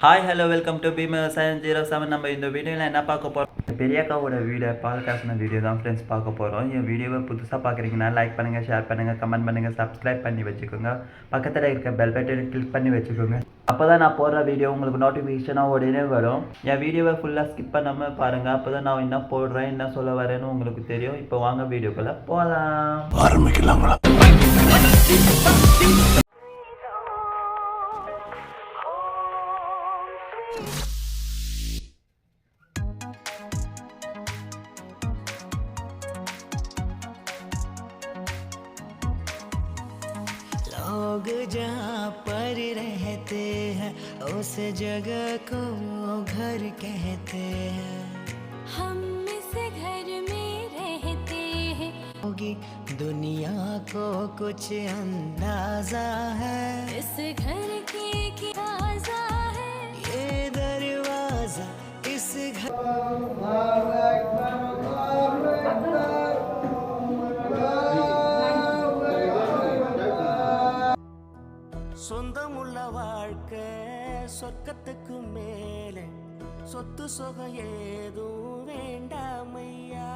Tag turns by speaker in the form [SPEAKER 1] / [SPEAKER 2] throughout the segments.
[SPEAKER 1] Hi hello welcome to Bheem விவசாயம் 07. நம்ம இந்த வீடியோவில் என்ன பார்க்க போகிறோம், பெரியக்காவோட வீடியோ பால் காசின வீடியோ தான் ஃப்ரெண்ட்ஸ் பார்க்க போகிறோம். என் வீடியோவை புதுசாக பார்க்குறீங்கன்னா லைக் பண்ணுங்கள், ஷேர் பண்ணுங்கள், கமெண்ட் பண்ணுங்கள், சப்ஸ்கிரைப் பண்ணி வச்சுக்கோங்க. பக்கத்தில் இருக்க பெல் பட்டனை கிளிக் பண்ணி வச்சுக்கோங்க. அப்போ தான் நான் போடுற வீடியோ உங்களுக்கு நோட்டிஃபிகேஷனாக உடனே வரும். என் வீடியோவை ஃபுல்லாக ஸ்கிப் பண்ணாமல் பாருங்கள். அப்போ தான் நான் என்ன போடுறேன், என்ன சொல்ல வரேன்னு உங்களுக்கு தெரியும். இப்போ வாங்க வீடியோக்குள்ளே போகலாம். ஆரம்பிக்கலாங்களா?
[SPEAKER 2] लोग जहाँ पर रहते हैं उस जगह को घर कहते हैं।
[SPEAKER 3] हम इस घर में रहते हैं,
[SPEAKER 2] होगी दुनिया को कुछ अंदाजा है।
[SPEAKER 3] इस घर की राजा है,
[SPEAKER 2] ये दरवाजा इस घर சொந்தமுள்ள வாழ்க்கை சொர்க்கத்துக்கு மேலே சொத்து சொகம் ஏதும் வேண்டாமையா।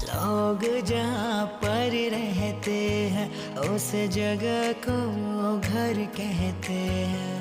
[SPEAKER 2] लोग जहाँ पर रहते हैं उस जगह को घर कहते हैं।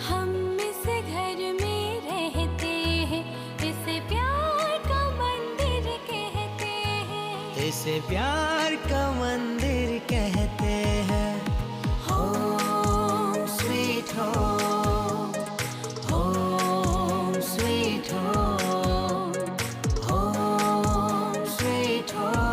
[SPEAKER 3] हम इस घर में रहते हैं, इसे प्यार का मंदिर कहते हैं।
[SPEAKER 2] इसे प्यार का मंदिर कहते हैं। Home sweet home, home sweet home, home sweet home.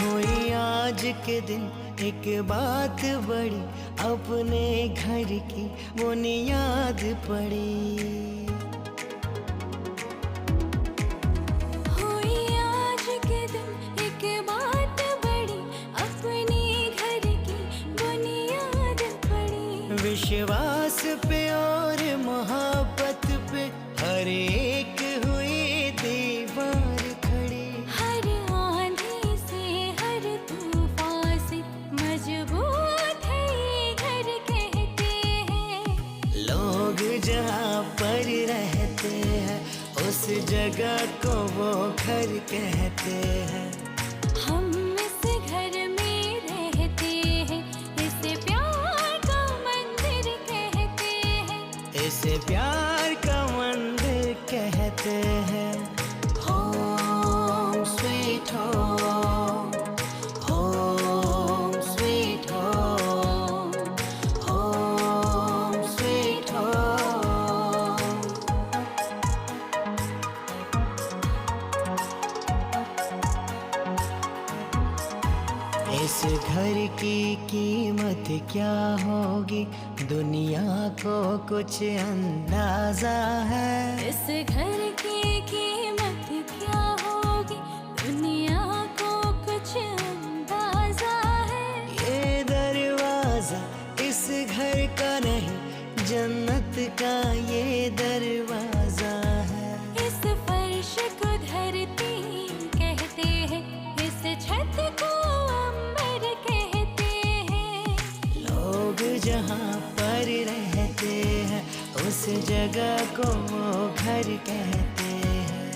[SPEAKER 2] हुई आज के दिन एक बात बड़ी, अपने घर की बुनियाद पड़ी।
[SPEAKER 3] हुई आज के दिन एक बात बड़ी, अपने घर की बुनियाद पड़ी।
[SPEAKER 2] विश्वास पे और मोहब्बत पे हर एक हुई दीवार खड़ी।
[SPEAKER 3] हर आंधी से हर तूफान से मजबूत है ये घर कहते हैं।
[SPEAKER 2] लोग जहाँ पर रहते हैं उस जगह को वो घर कहते हैं।
[SPEAKER 3] हम इस घर में रहते हैं, इसे प्यार का मंदिर कहते हैं।
[SPEAKER 2] इसे प्यार का मंदिर कहते हैं। Home sweet home, home sweet home, home sweet home. इस घर की कीमत क्या होगी दुनिया को कुछ अंदाजा है।
[SPEAKER 3] इस घर की कीमत क्या होगी दुनिया को कुछ अंदाजा है।
[SPEAKER 2] ये दरवाजा इस घर का नहीं जन्नत का ये दरवाजा है।
[SPEAKER 3] इस फर्श को धरती कहते हैं, इस छत को अंबर कहते हैं।
[SPEAKER 2] लोग जहाँ पर रहते हैं उस जगह को वो घर कहते हैं।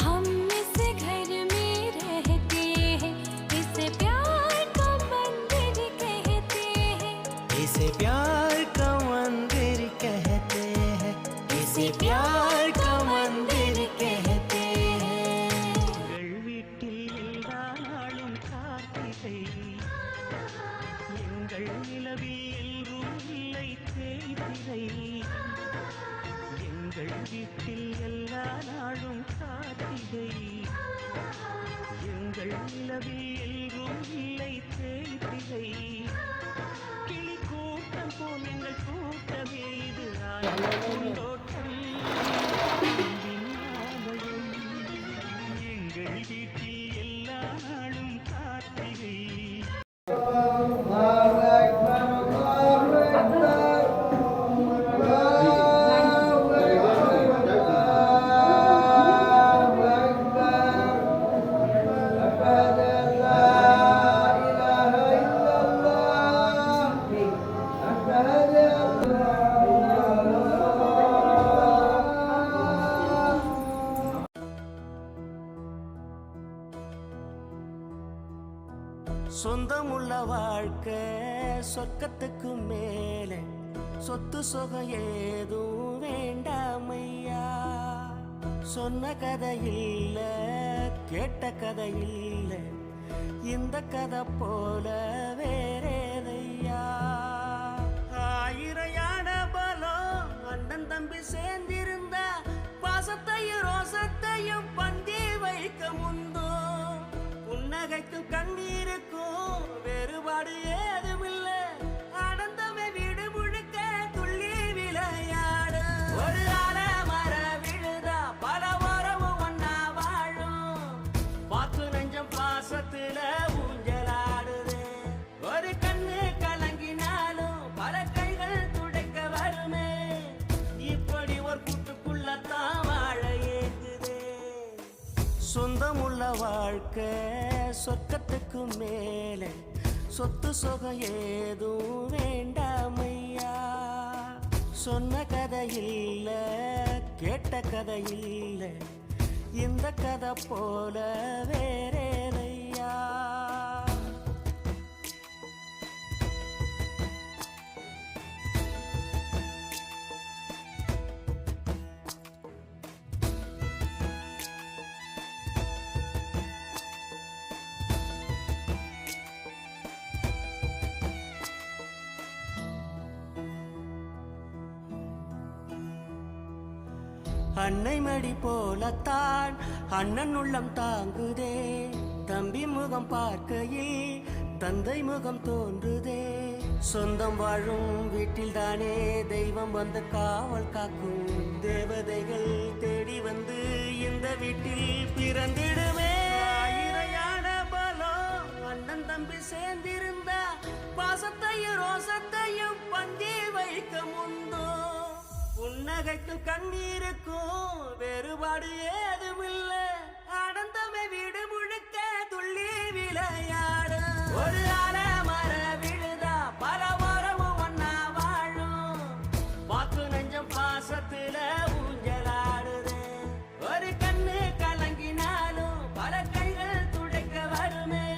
[SPEAKER 3] हम इस घर में रहते हैं, इसे प्यार का मंदिर कहते हैं।
[SPEAKER 2] इसे प्यार का मंदिर कहते हैं। इसे प्यार का मंदिर कहते हैं। வீட்டில் எல்லா நாளும் காத்திரை, எங்கள் நிலவில் என்றும் இல்லை தேய்திரை। எங்கள் வீட்டில் எல்லா நாளும் காத்திரை, எங்கள் நிலவில் என்றும் இல்லை தேய்திரை। கிளி கூட்டம் போல் எங்கள் கூட்டமே இது பூந்தோட்டம் எங்கள் வீட்டில் எல்லா சொந்தமுள்ள வாழ்க்கை சொர்க்கத்துக்கு மேலே, சொத்து சுகம் ஏதும் வேண்டாமையா. சொன்ன கதை இல்ல, கேட்ட கதை இல்ல, இந்த கதை போல வேறேதையா. ஆயிரையான பலம் அண்ணன் தம்பி சேர்ந்திருந்தா, பாசத்தையும் ரோசத்தையும் பந்தி வைக்க முந்தோ. புன்னகைக்கும் கண்ணீருக்கும் வேறுபாடு ஏதுமில்ல, ஆனந்தமே வீடு முழுக்க துள்ளி விளையாடு. ஒரு மர விழுதா பல உறவும் ஒன்னா வாழும், பாத்து நெஞ்சம் பாசத்துல ஊஞ்சலாடுது. ஒரு கண்ணு கலங்கினாலும் பல கைகள் துடைக்க வருமே, இப்படி ஒரு கூட்டுக்குள்ளத்தான் வாழ ஏங்குது. சொந்தமுள்ள வாழ்க்கை சொர்க்கத்துக்கு மேலே, சொத்து சுகம் ஏதும் வேண்டாமையா. சொன்ன கதை இல்ல, கேட்ட கதை இல்ல, இந்த கதை போல வேறேதையா. அன்னை மடி போலத்தான் அண்ணன் உள்ளம் தாங்குதே, தம்பி முகம் பார்க்கையில் தந்தை முகம் தோன்றுதே. சொந்தம் வாழும் வீட்டில் தானே தெய்வம் வந்து காவல் காக்கும், தேவதைகள் தேடி வந்து இந்த வீட்டில் பிறந்திடுமே. ஆயிரையான பலம் அண்ணன் தம்பி சேர்ந்திருந்தா, பாசத்தையும் ரோசத்தையும் பந்தி வைக்க முந்தோ. புன்னகைக்கும் கண்ணீருக்கும் வேறுபாடு ஏதுமில்ல, ஆனந்தமே வீடு முழுக்க துள்ளி விளையாடு. ஒரு மர விழுதா பல உறவும் ஒன்னா வாழும், பாத்து நெஞ்சம் பாசத்துல ஊஞ்சலாடுது. ஒரு கண்ணு கலங்கினாலும் பல கைகள் துடைக்க வருமே,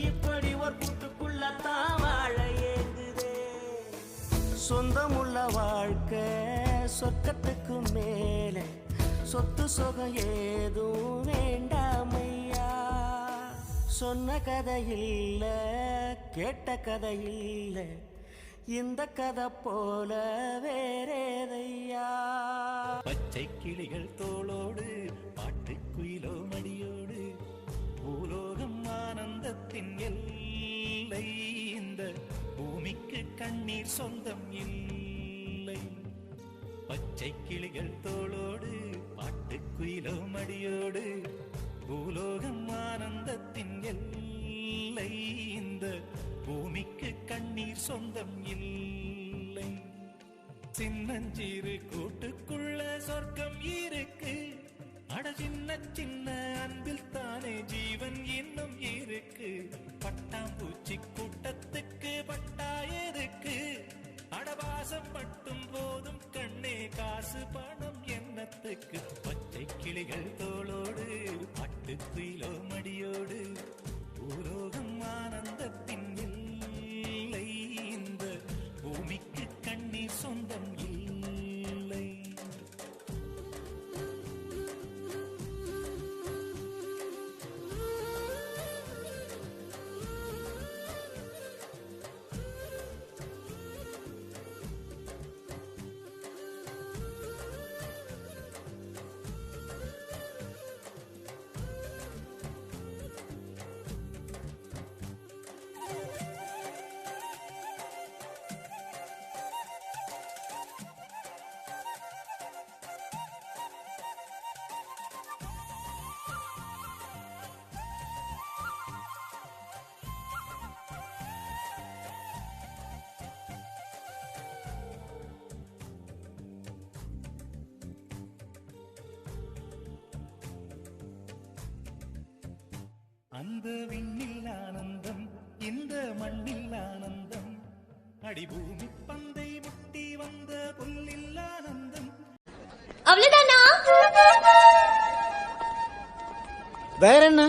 [SPEAKER 2] இப்படி ஒரு கூட்டுக்குள்ளத்தான் வாழ ஏங்குது. சொந்தமுள்ள வாழ்க்கை சொர்க்கத்துக்கு மேலே, சொத்து சுகம் ஏதும் வேண்டாமையா. சொன்ன கதை இல்ல, கேட்ட கதை இல்ல, இந்த கதை போல வேறேதையா.
[SPEAKER 4] பச்சை கிளிகள் தோளோடு பாட்டுக்குயிலோ மடியோடு, பூலோகம் ஆனந்தத்தின் எல்லை, இந்த பூமிக்கு கண்ணீர் சொந்தம் இல்லை. பச்சை கிளிகள் தோளோடு பாட்டுக்குயிலோ மடியோடு, பூலோகம் ஆனந்தத்தின் எல்லை, இந்த பூமிக்கு கண்ணீர் சொந்தம் இல்லை. சின்னஞ்சிறு கூட்டுக்குள்ள சொர்க்கம் இருக்கு, அட சின்ன சின்ன அன்பில் தானே ஜீவன் இன்னும் இருக்கு. பட்டாம்பூச்சி கூட்டத்துக்கு பட்டா எதுக்கு, அடவாசம் மட்டும் போதும் கண்ணே, காசு பணம் என்னத்துக்கு. பச்சை கிளிகள் தோளோடு பாட்டுக்குயிலோ மடியோடு, பூலோகம் ஆனந்தத்தின் இல்லை, இந்த பூமிக்கு கண்ணீர் சொந்தம் இல்லை. அந்த விண்ணில் ஆனந்தம், இந்த மண்ணில் ஆனந்தம், அடிபூமி பந்தை முட்டி வந்த புல்லில் ஆனந்தம்.
[SPEAKER 5] அவ்வளவுதானா?
[SPEAKER 2] வேற என்ன?